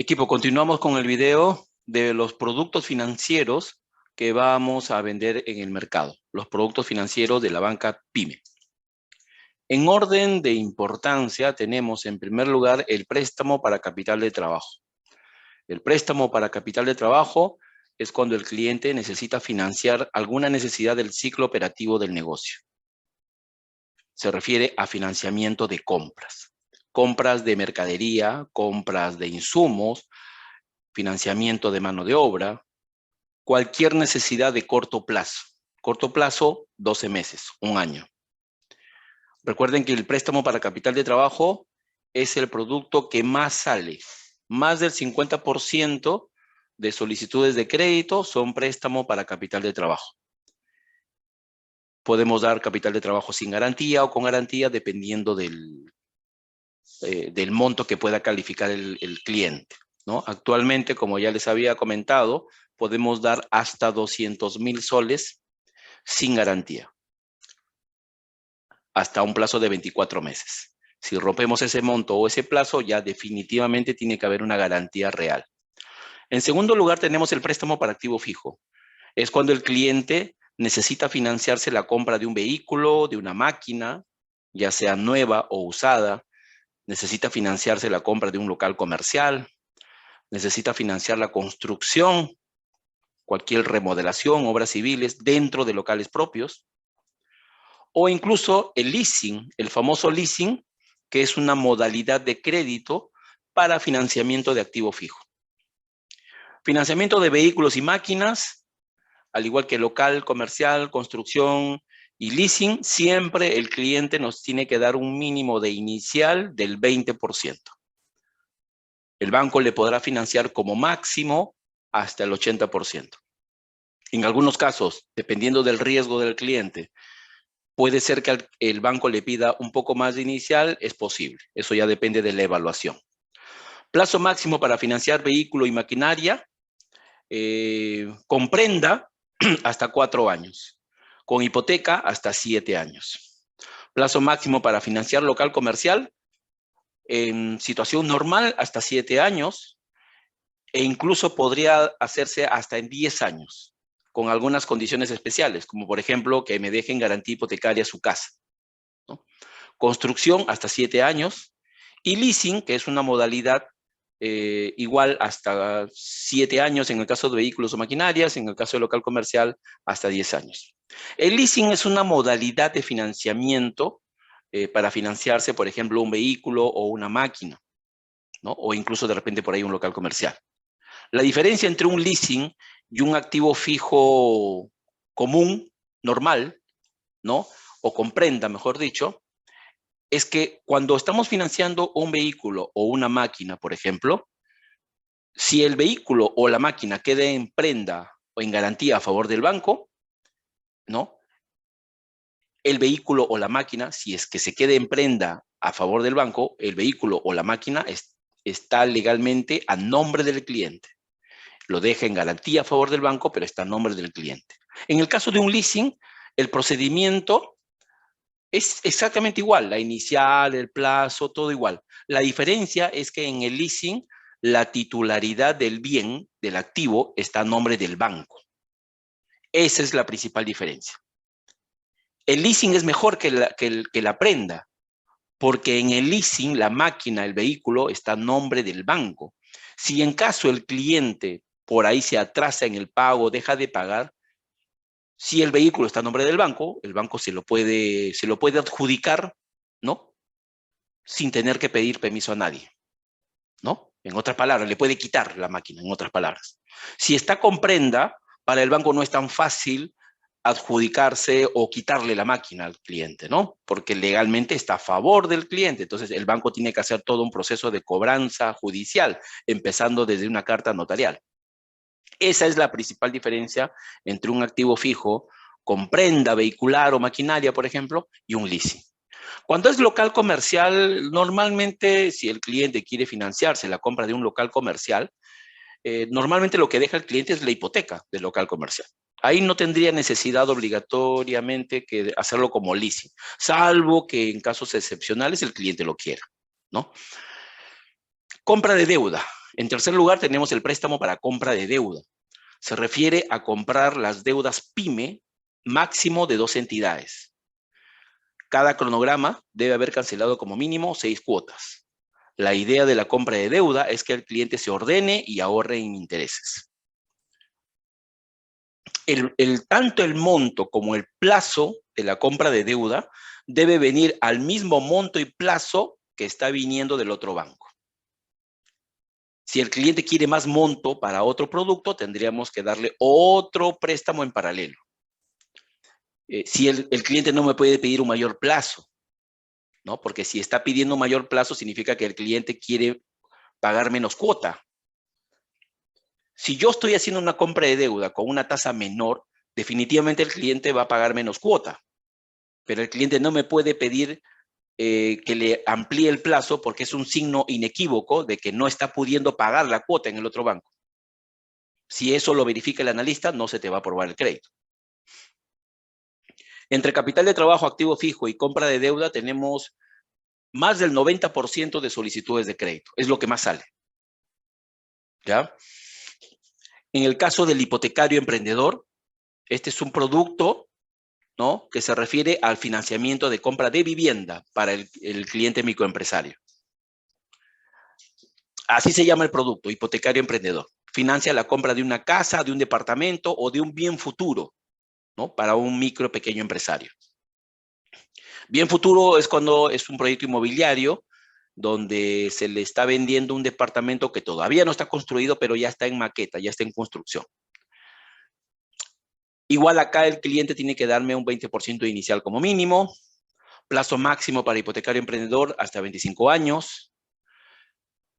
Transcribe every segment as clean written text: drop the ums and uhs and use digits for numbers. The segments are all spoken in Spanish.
Equipo, continuamos con el video de los productos financieros que vamos a vender en el mercado. Los productos financieros de la banca PYME. En orden de importancia tenemos en primer lugar el préstamo para capital de trabajo. El préstamo para capital de trabajo es cuando el cliente necesita financiar alguna necesidad del ciclo operativo del negocio. Se refiere a financiamiento de compras. Compras de mercadería, compras de insumos, financiamiento de mano de obra, cualquier necesidad de corto plazo. Corto plazo, 12 meses, un año. Recuerden que el préstamo para capital de trabajo es el producto que más sale. Más del 50% de solicitudes de crédito son préstamo para capital de trabajo. Podemos dar capital de trabajo sin garantía o con garantía dependiendo del monto que pueda calificar el cliente, ¿no? Actualmente, como ya les había comentado, podemos dar hasta 200,000 soles sin garantía, hasta un plazo de 24 meses. Si rompemos ese monto o ese plazo, ya definitivamente tiene que haber una garantía real. En segundo lugar, tenemos el préstamo para activo fijo. Es cuando el cliente necesita financiarse la compra de un vehículo, de una máquina, ya sea nueva o usada. Necesita financiarse la compra de un local comercial, necesita financiar la construcción, cualquier remodelación, obras civiles dentro de locales propios, o incluso el leasing, el famoso leasing, que es una modalidad de crédito para financiamiento de activo fijo. Financiamiento de vehículos y máquinas, al igual que local, comercial, construcción y leasing, siempre el cliente nos tiene que dar un mínimo de inicial del 20%. El banco le podrá financiar como máximo hasta el 80%. En algunos casos, dependiendo del riesgo del cliente, puede ser que el banco le pida un poco más de inicial, es posible. Eso ya depende de la evaluación. Plazo máximo para financiar vehículo y maquinaria, comprenda hasta 4 años. Con hipoteca hasta 7 años. Plazo máximo para financiar local comercial, en situación normal hasta 7 años, e incluso podría hacerse hasta en 10 años, con algunas condiciones especiales, como por ejemplo que me dejen garantía hipotecaria su casa, ¿no? Construcción hasta 7 años, y leasing, que es una modalidad igual hasta 7 años en el caso de vehículos o maquinarias, en el caso de local comercial hasta 10 años. El leasing es una modalidad de financiamiento para financiarse, por ejemplo, un vehículo o una máquina, ¿no? O incluso de repente por ahí un local comercial. La diferencia entre un leasing y un activo fijo común, normal, ¿no? O comprenda, mejor dicho, es que cuando estamos financiando un vehículo o una máquina, por ejemplo, si el vehículo o la máquina queda en prenda o en garantía a favor del banco, ¿no? El vehículo o la máquina, si es que se quede en prenda a favor del banco, el vehículo o la máquina está legalmente a nombre del cliente. Lo deja en garantía a favor del banco, pero está a nombre del cliente. En el caso de un leasing, el procedimiento es exactamente igual, la inicial, el plazo, todo igual. La diferencia es que en el leasing, la titularidad del bien, del activo, está a nombre del banco. Esa es la principal diferencia. El leasing es mejor que la prenda, porque en el leasing, la máquina, el vehículo, está a nombre del banco. Si en caso el cliente por ahí se atrasa en el pago, deja de pagar, si el vehículo está a nombre del banco, el banco se lo puede adjudicar, ¿no? Sin tener que pedir permiso a nadie, ¿no? En otras palabras, le puede quitar la máquina, en otras palabras. Si está con prenda, para el banco no es tan fácil adjudicarse o quitarle la máquina al cliente, ¿no? Porque legalmente está a favor del cliente. Entonces, el banco tiene que hacer todo un proceso de cobranza judicial, empezando desde una carta notarial. Esa es la principal diferencia entre un activo fijo con prenda vehicular o maquinaria, por ejemplo, y un leasing. Cuando es local comercial, normalmente si el cliente quiere financiarse la compra de un local comercial, normalmente lo que deja el cliente es la hipoteca del local comercial. Ahí no tendría necesidad obligatoriamente que hacerlo como leasing, salvo que en casos excepcionales el cliente lo quiera, ¿no? Compra de deuda. En tercer lugar, tenemos el préstamo para compra de deuda. Se refiere a comprar las deudas PYME máximo de 2 entidades. Cada cronograma debe haber cancelado como mínimo 6 cuotas. La idea de la compra de deuda es que el cliente se ordene y ahorre en intereses. Tanto el monto como el plazo de la compra de deuda debe venir al mismo monto y plazo que está viniendo del otro banco. Si el cliente quiere más monto para otro producto, tendríamos que darle otro préstamo en paralelo. Si el cliente no me puede pedir un mayor plazo, ¿no? Porque si está pidiendo un mayor plazo, significa que el cliente quiere pagar menos cuota. Si yo estoy haciendo una compra de deuda con una tasa menor, definitivamente el cliente va a pagar menos cuota. Pero el cliente no me puede pedir que le amplíe el plazo porque es un signo inequívoco de que no está pudiendo pagar la cuota en el otro banco. Si eso lo verifica el analista, no se te va a aprobar el crédito. Entre capital de trabajo, activo fijo y compra de deuda tenemos más del 90% de solicitudes de crédito. Es lo que más sale. ¿Ya? En el caso del hipotecario emprendedor, este es un producto, ¿no?, que se refiere al financiamiento de compra de vivienda para el cliente microempresario. Así se llama el producto, hipotecario emprendedor. Financia la compra de una casa, de un departamento o de un bien futuro, ¿no?, para un micro pequeño empresario. Bien futuro es cuando es un proyecto inmobiliario donde se le está vendiendo un departamento que todavía no está construido, pero ya está en maqueta, ya está en construcción. Igual acá el cliente tiene que darme un 20% inicial como mínimo, plazo máximo para hipotecario emprendedor hasta 25 años.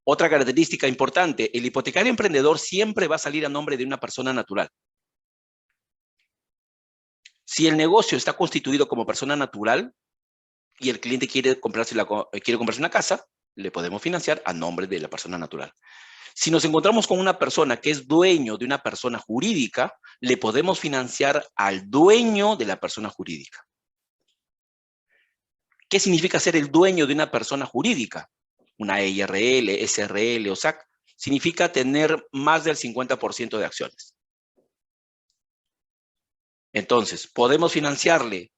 Otra característica importante, el hipotecario emprendedor siempre va a salir a nombre de una persona natural. Si el negocio está constituido como persona natural y el cliente quiere comprarse una casa, le podemos financiar a nombre de la persona natural. Si nos encontramos con una persona que es dueño de una persona jurídica, le podemos financiar al dueño de la persona jurídica. ¿Qué significa ser el dueño de una persona jurídica? Una EIRL, SRL o SAC. Significa tener más del 50% de acciones. Entonces, ¿podemos financiarle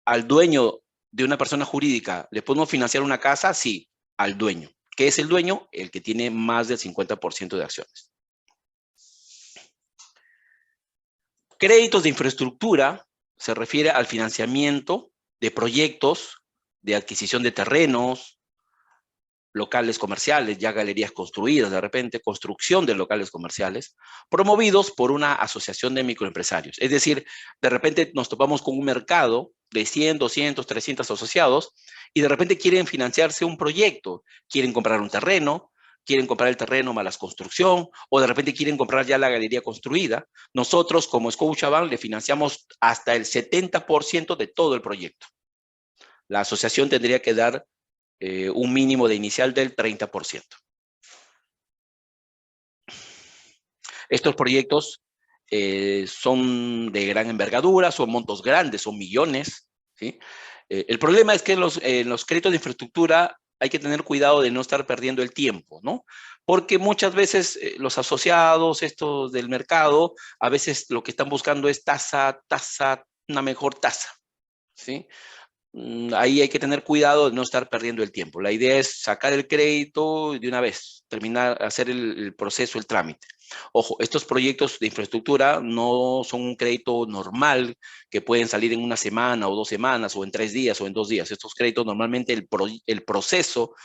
al dueño de una persona jurídica? ¿Le podemos financiar una casa? Sí, al dueño. ¿Qué es el dueño? El que tiene más del 50% de acciones. Créditos de infraestructura se refiere al financiamiento de proyectos de adquisición de terrenos, locales comerciales, ya galerías construidas de repente, construcción de locales comerciales, promovidos por una asociación de microempresarios. Es decir, de repente nos topamos con un mercado de 100, 200, 300 asociados y de repente quieren financiarse un proyecto, quieren comprar un terreno, quieren comprar el terreno más la construcción, o de repente quieren comprar ya la galería construida. Nosotros, como Scotiabank, le financiamos hasta el 70% de todo el proyecto. La asociación tendría que dar un mínimo de inicial del 30%. Estos proyectos son de gran envergadura, son montos grandes, son millones, ¿sí? El problema es que en los créditos de infraestructura hay que tener cuidado de no estar perdiendo el tiempo, ¿no? Porque muchas veces los asociados, estos del mercado, a veces lo que están buscando es una mejor tasa, ¿sí? Ahí hay que tener cuidado de no estar perdiendo el tiempo. La idea es sacar el crédito de una vez, terminar, hacer el proceso, el trámite. Ojo, estos proyectos de infraestructura no son un crédito normal que pueden salir en una semana o 2 semanas o en 3 días o en 2 días. Estos créditos normalmente el proceso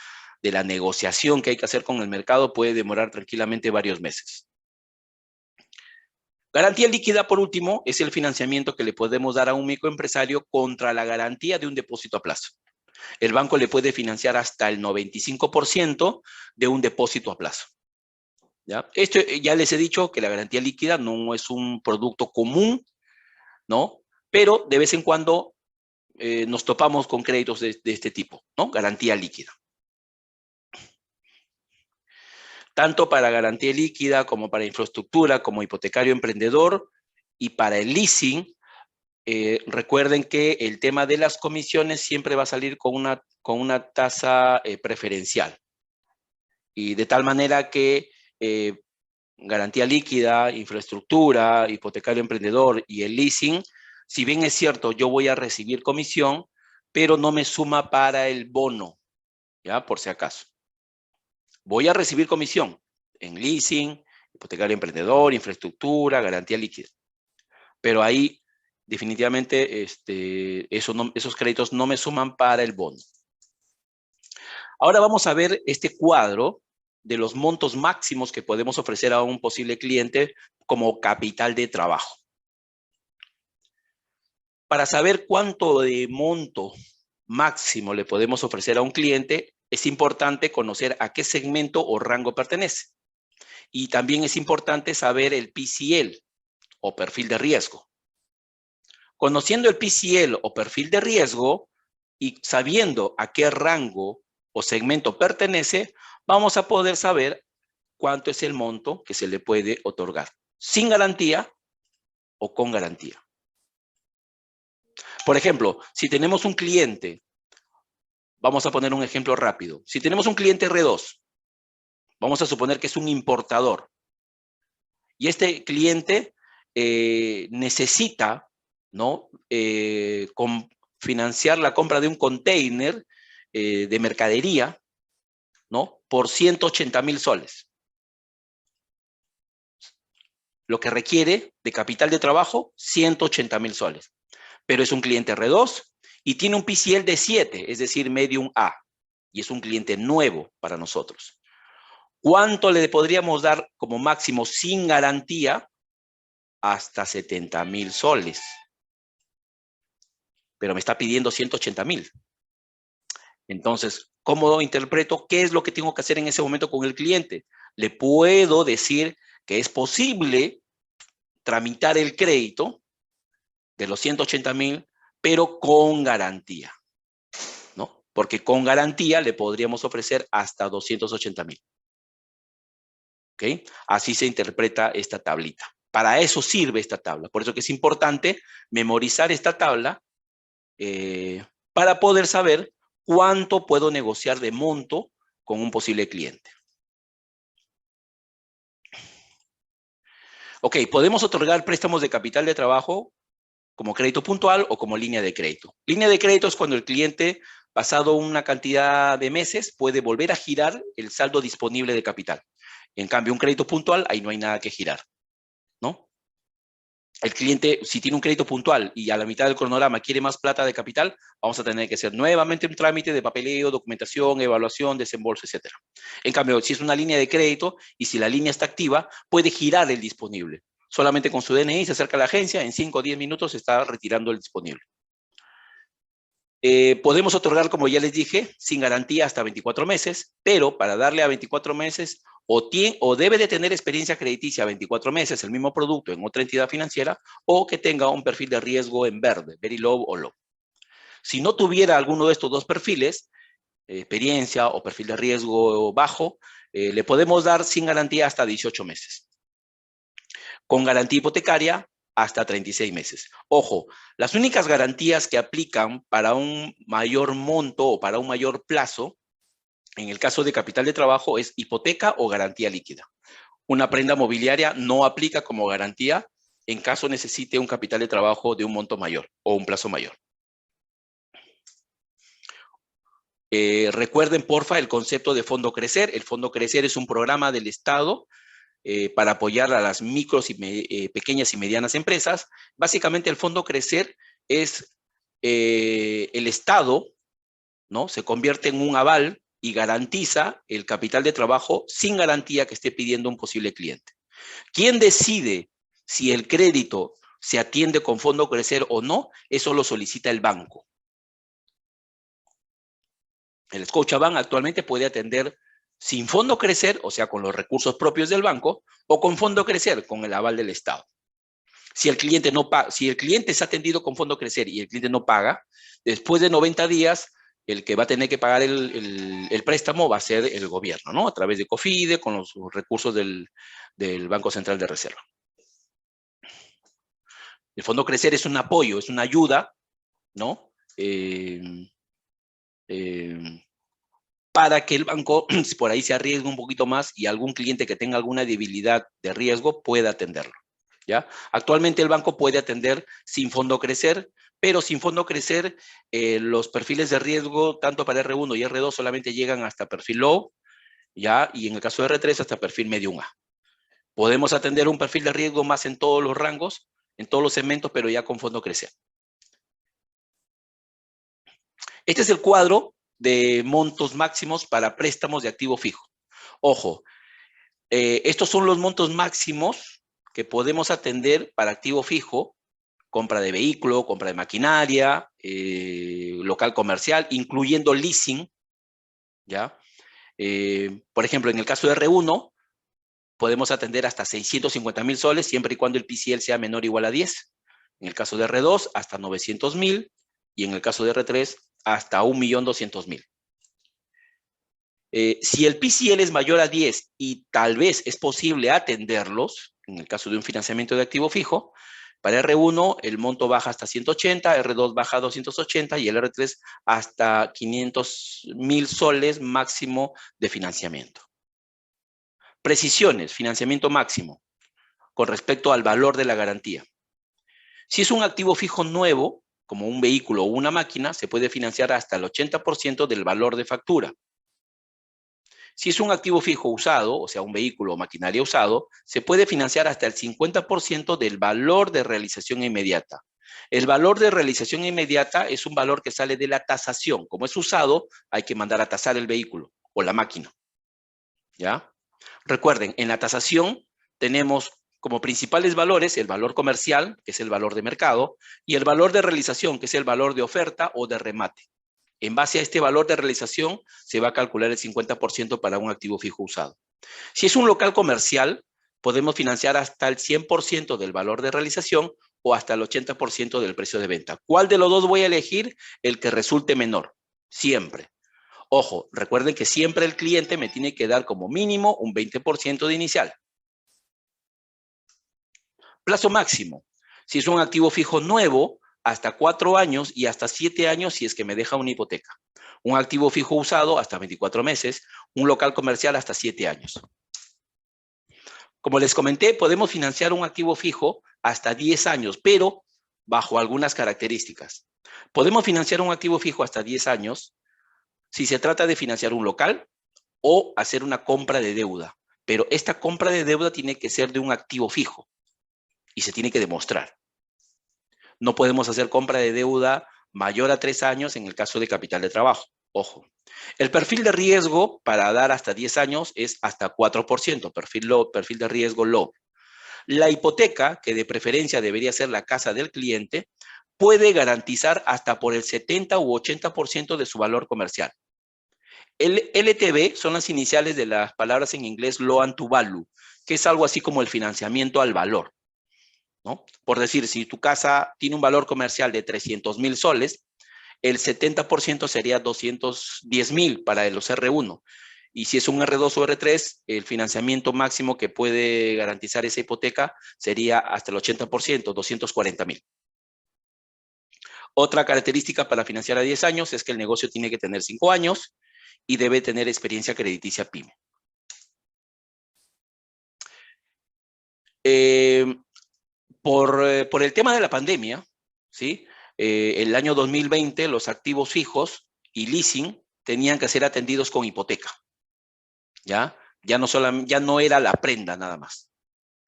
de la negociación que hay que hacer con el mercado puede demorar tranquilamente varios meses. Garantía líquida, por último, es el financiamiento que le podemos dar a un microempresario contra la garantía de un depósito a plazo. El banco le puede financiar hasta el 95% de un depósito a plazo. ¿Ya? Esto ya les he dicho que la garantía líquida no es un producto común, ¿no? Pero de vez en cuando nos topamos con créditos de este tipo, ¿no? Garantía líquida. Tanto para garantía líquida como para infraestructura, como hipotecario emprendedor y para el leasing, recuerden que el tema de las comisiones siempre va a salir con una tasa preferencial. Y de tal manera que garantía líquida, infraestructura, hipotecario emprendedor y el leasing, si bien es cierto, yo voy a recibir comisión, pero no me suma para el bono, ¿ya? Por si acaso. Voy a recibir comisión en leasing, hipotecario emprendedor, infraestructura, garantía líquida. Pero ahí definitivamente esos créditos no me suman para el bono. Ahora vamos a ver este cuadro de los montos máximos que podemos ofrecer a un posible cliente como capital de trabajo. Para saber cuánto de monto máximo le podemos ofrecer a un cliente, es importante conocer a qué segmento o rango pertenece. Y también es importante saber el PCL o perfil de riesgo. Conociendo el PCL o perfil de riesgo y sabiendo a qué rango o segmento pertenece, vamos a poder saber cuánto es el monto que se le puede otorgar, sin garantía o con garantía. Por ejemplo, si tenemos un cliente, vamos a poner un ejemplo rápido. Si tenemos un cliente R2, vamos a suponer que es un importador, y este cliente necesita, ¿no? Financiar la compra de un container de mercadería, ¿no? Por 180.000 soles. Lo que requiere de capital de trabajo, 180.000 soles. Pero es un cliente R2 y tiene un PCL de 7, es decir, medium A. Y es un cliente nuevo para nosotros. ¿Cuánto le podríamos dar como máximo sin garantía? Hasta 70.000 soles. Pero me está pidiendo 180.000. Entonces, ¿cómo interpreto qué es lo que tengo que hacer en ese momento con el cliente? Le puedo decir que es posible tramitar el crédito de los 180.000, pero con garantía, ¿no? Porque con garantía le podríamos ofrecer hasta 280.000. ¿Ok? Así se interpreta esta tablita. Para eso sirve esta tabla. Por eso que es importante memorizar esta tabla para poder saber cuánto puedo negociar de monto con un posible cliente. Ok, podemos otorgar préstamos de capital de trabajo como crédito puntual o como línea de crédito. Línea de crédito es cuando el cliente, pasado una cantidad de meses, puede volver a girar el saldo disponible de capital. En cambio, un crédito puntual, ahí no hay nada que girar, ¿no? El cliente, si tiene un crédito puntual y a la mitad del cronograma quiere más plata de capital, vamos a tener que hacer nuevamente un trámite de papeleo, documentación, evaluación, desembolso, etc. En cambio, si es una línea de crédito y si la línea está activa, puede girar el disponible. Solamente con su DNI se acerca a la agencia, en 5 o 10 minutos se está retirando el disponible. Podemos otorgar, como ya les dije, sin garantía hasta 24 meses, pero para darle a 24 meses o debe de tener experiencia crediticia a 24 meses, el mismo producto en otra entidad financiera, o que tenga un perfil de riesgo en verde, very low o low. Si no tuviera alguno de estos dos perfiles, experiencia o perfil de riesgo bajo, le podemos dar sin garantía hasta 18 meses. Con garantía hipotecaria, hasta 36 meses. Ojo, las únicas garantías que aplican para un mayor monto o para un mayor plazo, en el caso de capital de trabajo, es hipoteca o garantía líquida. Una prenda mobiliaria no aplica como garantía en caso necesite un capital de trabajo de un monto mayor o un plazo mayor. Recuerden, porfa, el concepto de Fondo Crecer. El Fondo Crecer es un programa del Estado para apoyar a las micros y pequeñas y medianas empresas. Básicamente el Fondo Crecer es el Estado, ¿no? Se convierte en un aval y garantiza el capital de trabajo sin garantía que esté pidiendo un posible cliente. ¿Quién decide si el crédito se atiende con Fondo Crecer o no? Eso lo solicita el banco. El Scotiabank actualmente puede atender sin Fondo Crecer, o sea, con los recursos propios del banco, o con Fondo Crecer, con el aval del Estado. Si el cliente no paga, si el cliente es atendido con Fondo Crecer y el cliente no paga, después de 90 días, el que va a tener que pagar el préstamo va a ser el gobierno, ¿no? A través de COFIDE, con los recursos del Banco Central de Reserva. El Fondo Crecer es un apoyo, es una ayuda, ¿no? para que el banco por ahí se arriesgue un poquito más y algún cliente que tenga alguna debilidad de riesgo pueda atenderlo, ¿ya? Actualmente el banco puede atender sin fondo crecer, pero sin fondo crecer los perfiles de riesgo tanto para R1 y R2 solamente llegan hasta perfil low, ¿ya? Y en el caso de R3 hasta perfil medio 1A. Podemos atender un perfil de riesgo más en todos los rangos, en todos los segmentos, pero ya con fondo crecer. Este es el cuadro de montos máximos para préstamos de activo fijo. Ojo, estos son los montos máximos que podemos atender para activo fijo, compra de vehículo, compra de maquinaria, local comercial, incluyendo leasing, ¿ya? Por ejemplo, en el caso de R1, podemos atender hasta 650,000 soles, siempre y cuando el PCL sea menor o igual a 10. En el caso de R2, hasta 900,000, y en el caso de R3, hasta 1.200.000. Si el PCL es mayor a 10 y tal vez es posible atenderlos, en el caso de un financiamiento de activo fijo, para R1 el monto baja hasta 180, R2 baja a 280 y el R3 hasta 500,000 soles máximo de financiamiento. Precisiones, financiamiento máximo, con respecto al valor de la garantía. Si es un activo fijo nuevo, como un vehículo o una máquina, se puede financiar hasta el 80% del valor de factura. Si es un activo fijo usado, o sea, un vehículo o maquinaria usado, se puede financiar hasta el 50% del valor de realización inmediata. El valor de realización inmediata es un valor que sale de la tasación. Como es usado, hay que mandar a tasar el vehículo o la máquina, ¿ya? Recuerden, en la tasación tenemos como principales valores el valor comercial, que es el valor de mercado, y el valor de realización, que es el valor de oferta o de remate. En base a este valor de realización, se va a calcular el 50% para un activo fijo usado. Si es un local comercial, podemos financiar hasta el 100% del valor de realización o hasta el 80% del precio de venta. ¿Cuál de los dos voy a elegir? El que resulte menor, siempre. Ojo, recuerden que siempre el cliente me tiene que dar como mínimo un 20% de inicial. Plazo máximo. Si es un activo fijo nuevo, hasta 4 años y hasta 7 años si es que me deja una hipoteca. Un activo fijo usado hasta 24 meses, un local comercial hasta 7 años. Como les comenté, podemos financiar un activo fijo hasta 10 años, pero bajo algunas características. Podemos financiar un activo fijo hasta 10 años si se trata de financiar un local o hacer una compra de deuda. Pero esta compra de deuda tiene que ser de un activo fijo y se tiene que demostrar. No podemos hacer compra de deuda mayor a 3 años en el caso de capital de trabajo. Ojo. El perfil de riesgo para dar hasta 10 años es hasta 4%, perfil de riesgo low. La hipoteca, que de preferencia debería ser la casa del cliente, puede garantizar hasta por el 70 u 80% de su valor comercial. El LTV son las iniciales de las palabras en inglés loan to value, que es algo así como el financiamiento al valor, ¿no? Por decir, si tu casa tiene un valor comercial de 300,000 soles, el 70% sería 210,000 para los R1. Y si es un R2 o R3, el financiamiento máximo que puede garantizar esa hipoteca sería hasta el 80%, 240,000. Otra característica para financiar a 10 años es que el negocio tiene que tener 5 años y debe tener experiencia crediticia PYME. Por el tema de la pandemia, ¿sí? El año 2020 los activos fijos y leasing tenían que ser atendidos con hipoteca, ¿ya? Ya no era la prenda nada más,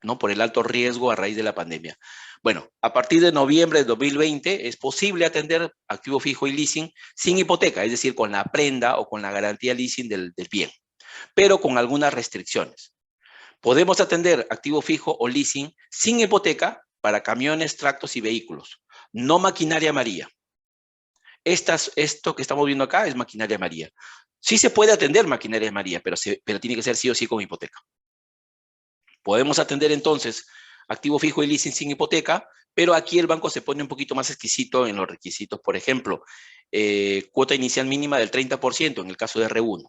¿no? Por el alto riesgo a raíz de la pandemia. Bueno, a partir de noviembre de 2020 es posible atender activo fijo y leasing sin hipoteca, es decir, con la prenda o con la garantía leasing del bien, pero con algunas restricciones. Podemos atender activo fijo o leasing sin hipoteca para camiones, tractos y vehículos, no maquinaria amarilla. Esto que estamos viendo acá es maquinaria amarilla. Sí se puede atender maquinaria amarilla, pero tiene que ser sí o sí con hipoteca. Podemos atender entonces activo fijo y leasing sin hipoteca, pero aquí el banco se pone un poquito más exquisito en los requisitos. Por ejemplo, cuota inicial mínima del 30% en el caso de R1,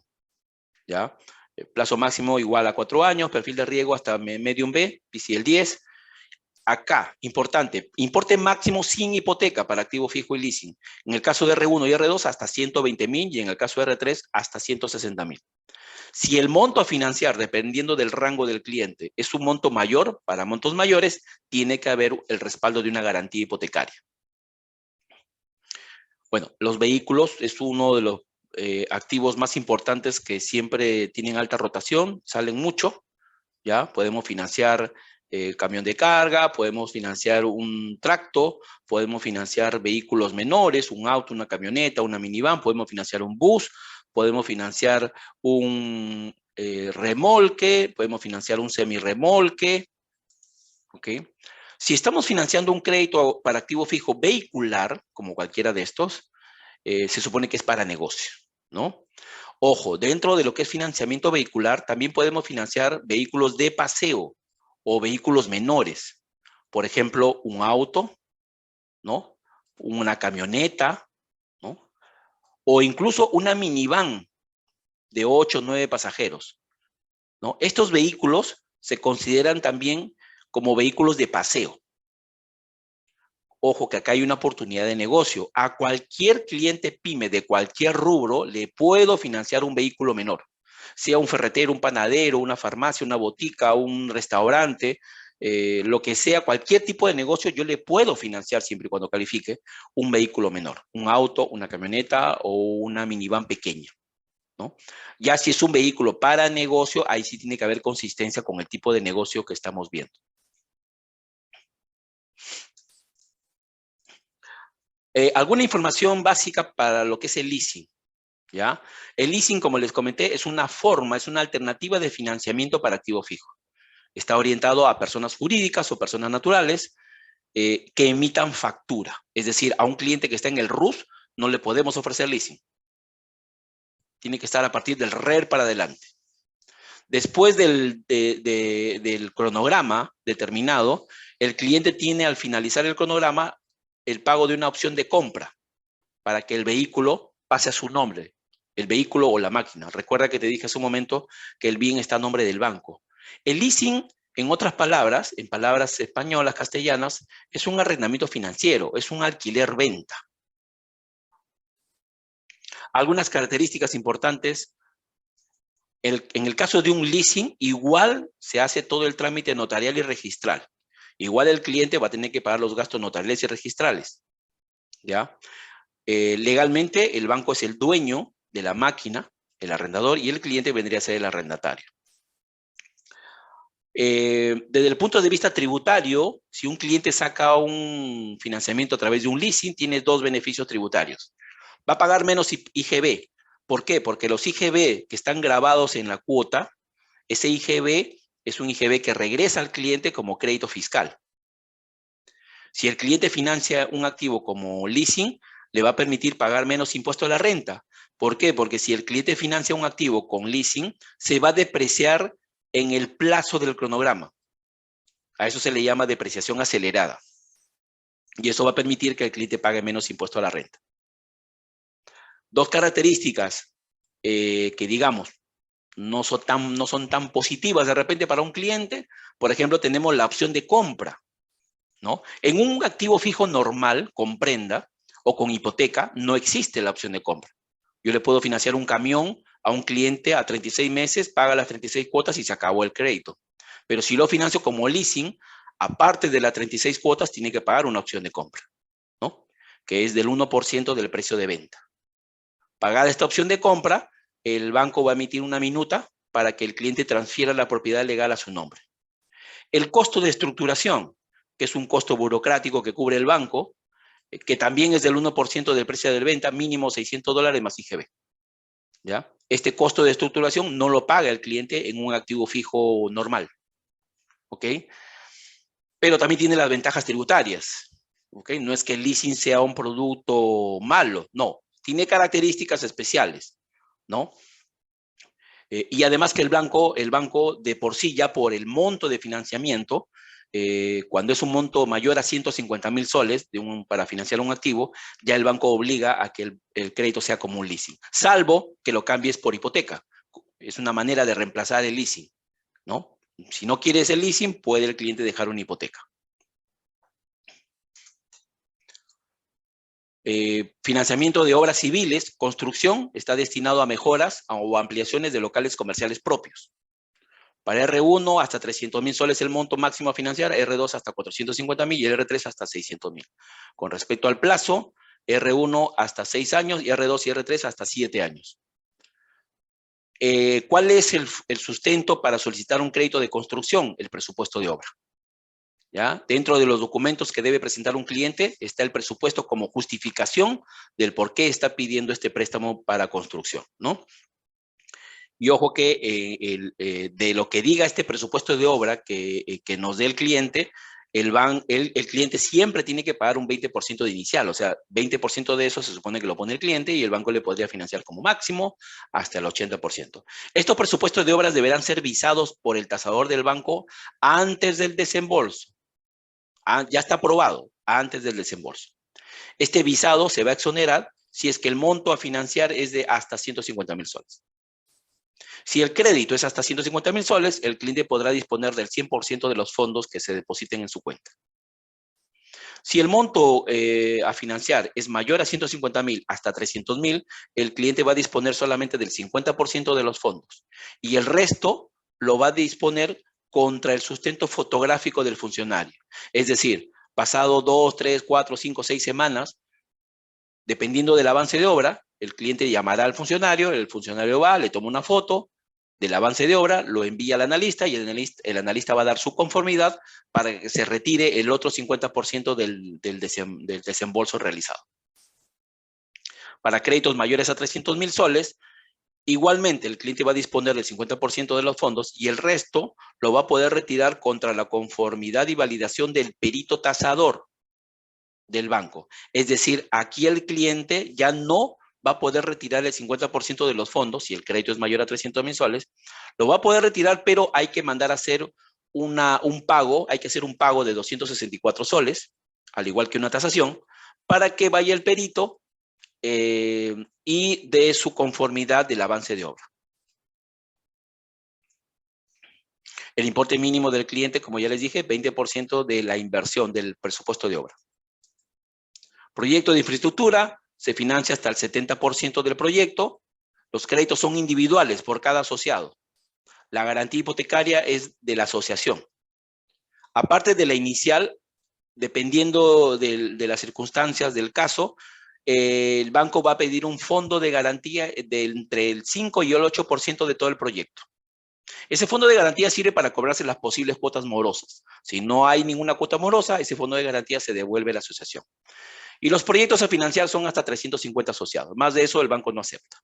¿ya? Plazo máximo igual a 4 años, perfil de riesgo hasta medium B, PCL 10, Acá, importante, importe máximo sin hipoteca para activo fijo y leasing. En el caso de R1 y R2 hasta 120.000 y en el caso de R3 hasta 160.000. Si el monto a financiar, dependiendo del rango del cliente, es un monto mayor, para montos mayores, tiene que haber el respaldo de una garantía hipotecaria. Bueno, los vehículos es uno de los activos más importantes que siempre tienen alta rotación, salen mucho, ¿ya? Podemos financiar el camión de carga, podemos financiar un tracto, podemos financiar vehículos menores, un auto, una camioneta, una minivan, podemos financiar un bus, podemos financiar un remolque, podemos financiar un semirremolque, ¿ok? Si estamos financiando un crédito para activo fijo vehicular, como cualquiera de estos, se supone que es para negocio, ¿no? Ojo, dentro de lo que es financiamiento vehicular, también podemos financiar vehículos de paseo o vehículos menores. Por ejemplo, un auto, ¿no? Una camioneta, ¿no? O incluso una minivan de 8 o 9 pasajeros, ¿no? Estos vehículos se consideran también como vehículos de paseo. Ojo que acá hay una oportunidad de negocio. A cualquier cliente pyme de cualquier rubro le puedo financiar un vehículo menor. Sea un ferretero, un panadero, una farmacia, una botica, un restaurante, lo que sea, cualquier tipo de negocio yo le puedo financiar siempre y cuando califique un vehículo menor. Un auto, una camioneta o una minivan pequeña, ¿no? Ya si es un vehículo para negocio, ahí sí tiene que haber consistencia con el tipo de negocio que estamos viendo. Alguna información básica para lo que es el leasing, ¿ya? El leasing, como les comenté, es una forma, es una alternativa de financiamiento para activo fijo. Está orientado a personas jurídicas o personas naturales que emitan factura. Es decir, a un cliente que está en el RUS no le podemos ofrecer leasing. Tiene que estar a partir del RER para adelante. Después del cronograma determinado, el cliente tiene al finalizar el cronograma el pago de una opción de compra para que el vehículo pase a su nombre, el vehículo o la máquina. Recuerda que te dije hace un momento que el bien está a nombre del banco. El leasing, en otras palabras, en palabras españolas, castellanas, es un arrendamiento financiero, es un alquiler-venta. Algunas características importantes. En el caso de un leasing, igual se hace todo el trámite notarial y registral. Igual el cliente va a tener que pagar los gastos notariales y registrales, ¿ya? Legalmente, el banco es el dueño de la máquina, el arrendador, y el cliente vendría a ser el arrendatario. Desde el punto de vista tributario, si un cliente saca un financiamiento a través de un leasing, tiene dos beneficios tributarios. Va a pagar menos IGB. ¿Por qué? Porque los IGB que están grabados en la cuota, ese IGB es un IGB que regresa al cliente como crédito fiscal. Si el cliente financia un activo como leasing, le va a permitir pagar menos impuesto a la renta. ¿Por qué? Porque si el cliente financia un activo con leasing, se va a depreciar en el plazo del cronograma. A eso se le llama depreciación acelerada. Y eso va a permitir que el cliente pague menos impuesto a la renta. Dos características que, digamos, no son tan positivas de repente para un cliente. Por ejemplo, tenemos la opción de compra, ¿no? En un activo fijo normal, con prenda o con hipoteca, no existe la opción de compra. Yo le puedo financiar un camión a un cliente a 36 meses, paga las 36 cuotas y se acabó el crédito. Pero si lo financio como leasing, aparte de las 36 cuotas, tiene que pagar una opción de compra, ¿no? Que es del 1% del precio de venta. Pagada esta opción de compra, el banco va a emitir una minuta para que el cliente transfiera la propiedad legal a su nombre. El costo de estructuración, que es un costo burocrático que cubre el banco, que también es del 1% del precio de venta, mínimo $600 más IGB. ¿Ya? Este costo de estructuración no lo paga el cliente en un activo fijo normal. ¿Ok? Pero también tiene las ventajas tributarias. ¿Ok? No es que el leasing sea un producto malo, no. Tiene características especiales, ¿no? Y además que el banco de por sí, ya por el monto de financiamiento, cuando es un monto mayor a 150.000 soles para financiar un activo, ya el banco obliga a que el crédito sea como un leasing, salvo que lo cambies por hipoteca. Es una manera de reemplazar el leasing, ¿no? Si no quieres el leasing, puede el cliente dejar una hipoteca. Financiamiento de obras civiles, construcción, está destinado a mejoras o ampliaciones de locales comerciales propios. Para R1 hasta 300.000 soles el monto máximo a financiar, R2 hasta 450.000 y el R3 hasta 600.000. Con respecto al plazo, R1 hasta 6 años y R2 y R3 hasta 7 años. ¿Cuál es el sustento para solicitar un crédito de construcción? El presupuesto de obra. ¿Ya? Dentro de los documentos que debe presentar un cliente está el presupuesto como justificación del por qué está pidiendo este préstamo para construcción, ¿no? Y ojo que de lo que diga este presupuesto de obra que nos dé el cliente, el cliente siempre tiene que pagar un 20% de inicial, o sea, 20% de eso se supone que lo pone el cliente y el banco le podría financiar como máximo hasta el 80%. Estos presupuestos de obras deberán ser visados por el tasador del banco antes del desembolso. Ya está aprobado antes del desembolso. Este visado se va a exonerar si es que el monto a financiar es de hasta 150.000 soles. Si el crédito es hasta 150.000 soles, el cliente podrá disponer del 100% de los fondos que se depositen en su cuenta. Si el monto a financiar es mayor a 150.000 hasta 300.000, el cliente va a disponer solamente del 50% de los fondos y el resto lo va a disponer contra el sustento fotográfico del funcionario. Es decir, pasado 2, 3, 4, 5, 6 semanas, dependiendo del avance de obra, el cliente llamará al funcionario, el funcionario va, le toma una foto del avance de obra, lo envía al analista y el analista va a dar su conformidad para que se retire el otro 50% del desembolso realizado. Para créditos mayores a 300.000 soles, igualmente el cliente va a disponer del 50% de los fondos y el resto lo va a poder retirar contra la conformidad y validación del perito tasador del banco. Es decir, aquí el cliente ya no va a poder retirar el 50% de los fondos, si el crédito es mayor a 300.000 soles, lo va a poder retirar, pero hay que mandar a hacer un pago, hay que hacer un pago de 264 soles, al igual que una tasación, para que vaya el perito y dé su conformidad del avance de obra. El importe mínimo del cliente, como ya les dije, 20% de la inversión del presupuesto de obra. Proyecto de infraestructura, se financia hasta el 70% del proyecto. Los créditos son individuales por cada asociado. La garantía hipotecaria es de la asociación. Aparte de la inicial, dependiendo de las circunstancias del caso, el banco va a pedir un fondo de garantía de entre el 5 y el 8% de todo el proyecto. Ese fondo de garantía sirve para cobrarse las posibles cuotas morosas. Si no hay ninguna cuota morosa, ese fondo de garantía se devuelve a la asociación. Y los proyectos a financiar son hasta 350 asociados. Más de eso el banco no acepta.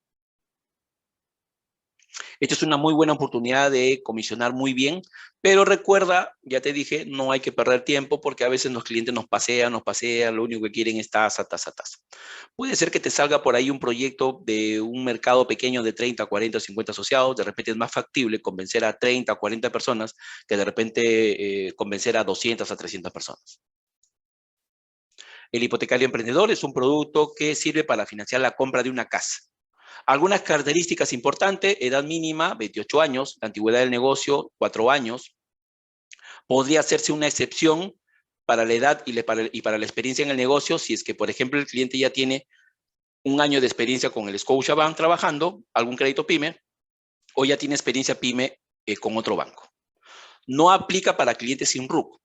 Esta es una muy buena oportunidad de comisionar muy bien, pero recuerda, ya te dije, no hay que perder tiempo porque a veces los clientes nos pasean, lo único que quieren es tasa, tasa, tasa. Puede ser que te salga por ahí un proyecto de un mercado pequeño de 30, 40, 50 asociados, de repente es más factible convencer a 30, 40 personas que de repente convencer a 200, a 300 personas. El hipotecario emprendedor es un producto que sirve para financiar la compra de una casa. Algunas características importantes: edad mínima, 28 años, la antigüedad del negocio, 4 años. Podría hacerse una excepción para la edad y para la experiencia en el negocio si es que, por ejemplo, el cliente ya tiene un año de experiencia con el Scotiabank trabajando, algún crédito PYME, o ya tiene experiencia PYME con otro banco. No aplica para clientes sin RUC.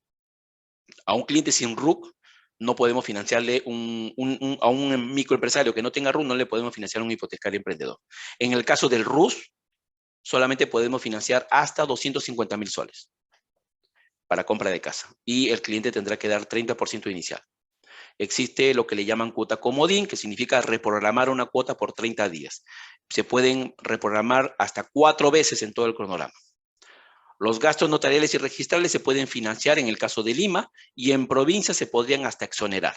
A un cliente sin RUC no podemos financiarle a un microempresario que no tenga RUC, no le podemos financiar un hipotecario emprendedor. En el caso del RUS, solamente podemos financiar hasta 250.000 soles para compra de casa y el cliente tendrá que dar 30% inicial. Existe lo que le llaman cuota comodín, que significa reprogramar una cuota por 30 días. Se pueden reprogramar hasta 4 veces en todo el cronograma. Los gastos notariales y registrales se pueden financiar en el caso de Lima y en provincia se podrían hasta exonerar.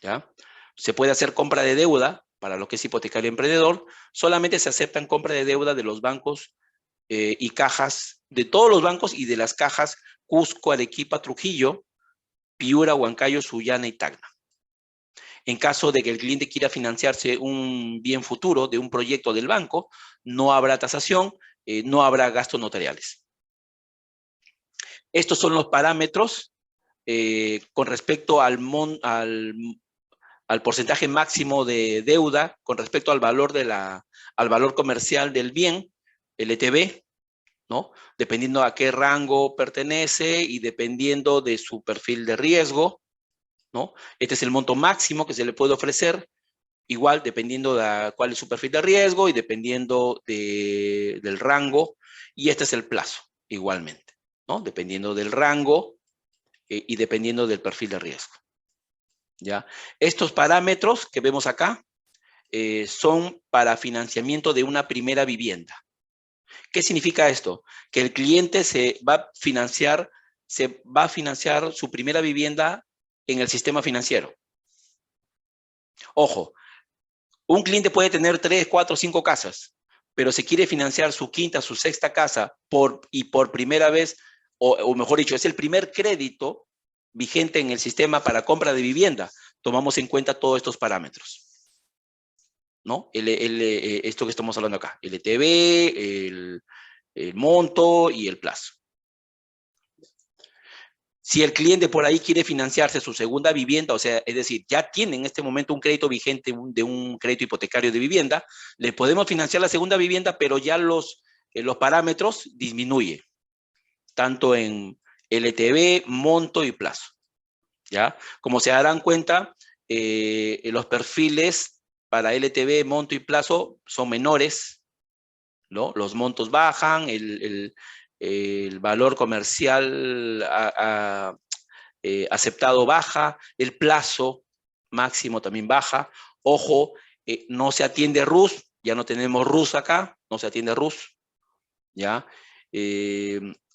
¿Ya? Se puede hacer compra de deuda para lo que es hipotecario emprendedor. Solamente se aceptan compra de deuda de los bancos y cajas, de todos los bancos y de las cajas Cusco, Arequipa, Trujillo, Piura, Huancayo, Sullana y Tacna. En caso de que el cliente quiera financiarse un bien futuro de un proyecto del banco, no habrá tasación, no habrá gastos notariales. Estos son los parámetros con respecto al al porcentaje máximo de deuda con respecto al valor, al valor comercial del bien, LTV, ¿no? Dependiendo a qué rango pertenece y dependiendo de su perfil de riesgo, ¿no? Este es el monto máximo que se le puede ofrecer, igual dependiendo de cuál es su perfil de riesgo y dependiendo del rango, y este es el plazo, igualmente, ¿no? Dependiendo del rango y dependiendo del perfil de riesgo, ¿ya? Estos parámetros que vemos acá son para financiamiento de una primera vivienda. ¿Qué significa esto? Que el cliente se va a financiar su primera vivienda en el sistema financiero. Ojo, un cliente puede tener 3, 4, 5 casas, pero si quiere financiar su quinta, su sexta casa por primera vez, o mejor dicho, es el primer crédito vigente en el sistema para compra de vivienda, tomamos en cuenta todos estos parámetros, ¿no? Esto que estamos hablando acá, el LTV, el monto y el plazo. Si el cliente por ahí quiere financiarse su segunda vivienda, o sea, es decir, ya tiene en este momento un crédito vigente de un crédito hipotecario de vivienda, le podemos financiar la segunda vivienda, pero ya los parámetros disminuyen, tanto en LTV, monto y plazo, ¿ya? Como se darán cuenta, los perfiles para LTV, monto y plazo son menores, ¿no? Los montos bajan, el valor comercial aceptado baja, el plazo máximo también baja. Ojo, no se atiende RUS, ya no tenemos RUS acá, no se atiende RUS, ¿ya?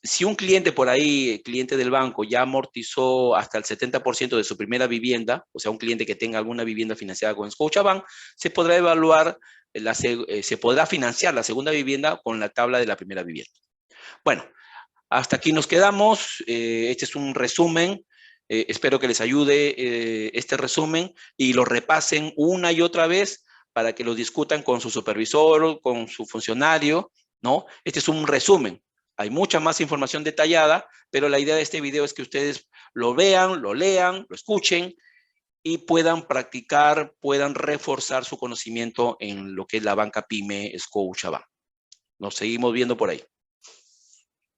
Si un cliente por ahí, cliente del banco, ya amortizó hasta el 70% de su primera vivienda, o sea, un cliente que tenga alguna vivienda financiada con Scotiabank, se podrá evaluar, se podrá financiar la segunda vivienda con la tabla de la primera vivienda. Bueno, hasta aquí nos quedamos. Este es un resumen. Espero que les ayude este resumen y lo repasen una y otra vez para que lo discutan con su supervisor, con su funcionario, ¿no? Este es un resumen. Hay mucha más información detallada, pero la idea de este video es que ustedes lo vean, lo lean, lo escuchen y puedan practicar, puedan reforzar su conocimiento en lo que es la banca PYME Scotiabank. Nos seguimos viendo por ahí.